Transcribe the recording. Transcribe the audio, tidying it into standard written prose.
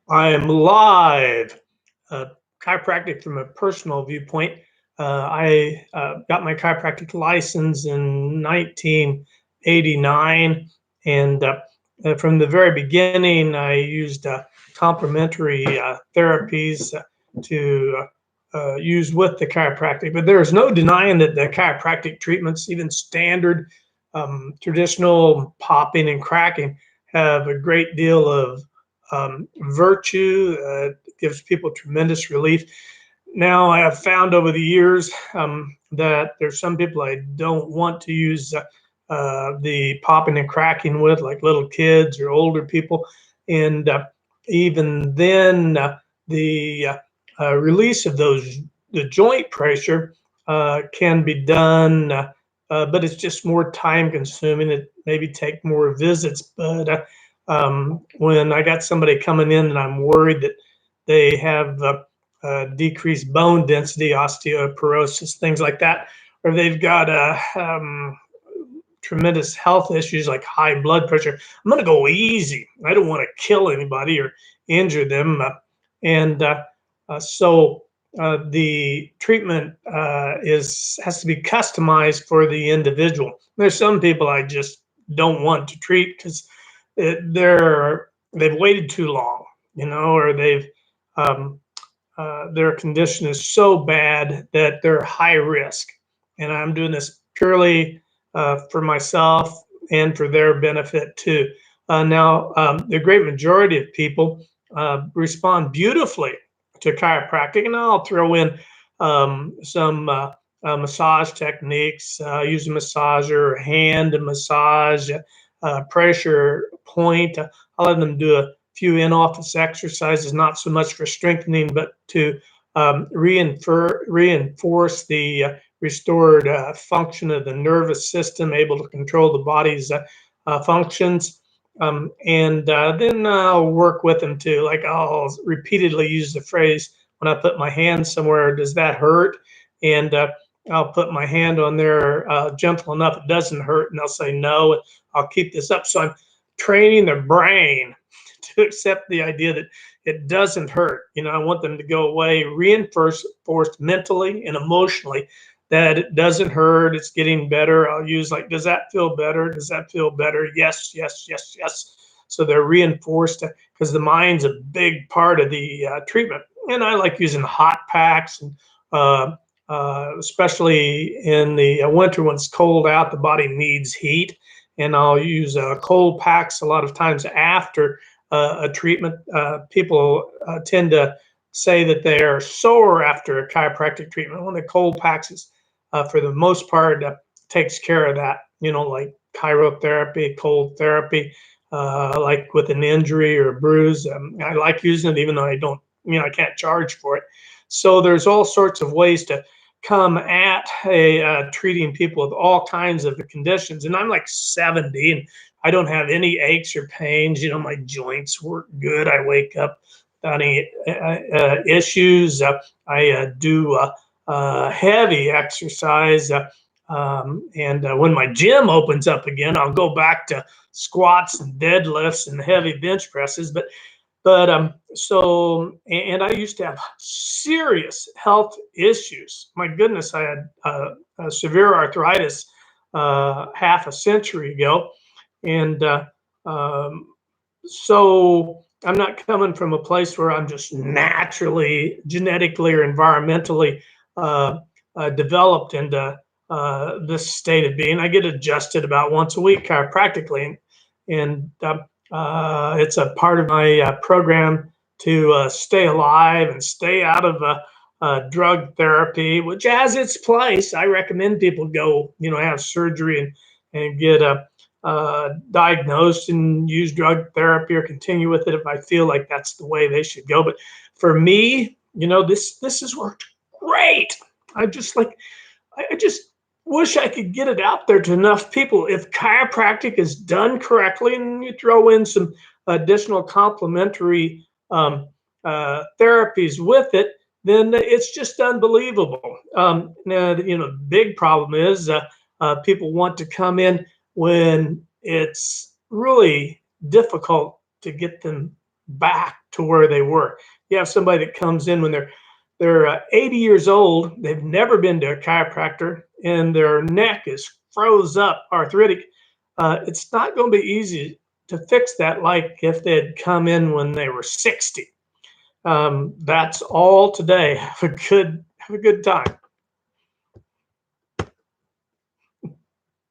I am live. Chiropractic from a personal viewpoint. I got my chiropractic license in 1989, and from the very beginning, I used complementary therapies to use with the chiropractic. But there is no denying that the chiropractic treatments, even standard traditional popping and cracking, have a great deal of virtue, gives people tremendous relief. Now, I have found over the years that there's some people I don't want to use the popping and cracking with, like little kids or older people. And even then, the release of the joint pressure can be done, but it's just more time consuming. It maybe take more visits, but when I got somebody coming in and I'm worried that they have decreased bone density, osteoporosis, things like that, or they've got tremendous health issues like high blood pressure, I'm going to go easy. I don't want to kill anybody or injure them. And so the treatment has to be customized for the individual. There's some people I just don't want to treat because they've waited too long, or um, their condition is so bad that they're high risk. And I'm doing this purely for myself and for their benefit too. Now, the great majority of people respond beautifully to chiropractic, and I'll throw in some massage techniques, use a massager, hand massage, pressure point. I'll let them do a few in-office exercises, not so much for strengthening, but to reinforce the restored function of the nervous system, able to control the body's functions. And then I'll work with them too. Like I'll repeatedly use the phrase when I put my hand somewhere, does that hurt? And I'll put my hand on there gentle enough it doesn't hurt, and they'll say no. I'll keep this up. So I'm training their brain to accept the idea that it doesn't hurt. I want them to go away reinforced mentally and emotionally that it doesn't hurt. It's getting better. I'll use like, does that feel better? Does that feel better? Yes, yes, yes, yes. So they're reinforced because the mind's a big part of the treatment. And I like using hot packs, and especially in the winter when it's cold out, the body needs heat. And I'll use cold packs a lot of times after a treatment. People tend to say that they are sore after a chiropractic treatment. When the cold packs is, for the most part, takes care of that. Like chirotherapy, cold therapy, like with an injury or a bruise. I like using it even though I can't charge for it. So there's all sorts of ways to come at treating people with all kinds of conditions. And I'm like 70 and I don't have any aches or pains. My joints work good. I wake up without any issues. I do heavy exercise. And when my gym opens up again, I'll go back to squats and deadlifts and heavy bench presses. But and I used to have serious health issues. My goodness, I had severe arthritis half a century ago. And so I'm not coming from a place where I'm just naturally, genetically, or environmentally developed into this state of being. I get adjusted about once a week chiropractically. And it's a part of my program to stay alive and stay out of drug therapy, which has its place. I recommend people go, have surgery and get diagnosed and use drug therapy or continue with it if I feel like that's the way they should go. But for me, this has worked great. I just wish I could get it out there to enough people. If chiropractic is done correctly and you throw in some additional complementary therapies with it, then it's just unbelievable. Now, the big problem is people want to come in when it's really difficult to get them back to where they were. You have somebody that comes in when they're 80 years old, they've never been to a chiropractor, and their neck is froze up, arthritic. It's not going to be easy to fix that like if they'd come in when they were 60. That's all today. Have a good time.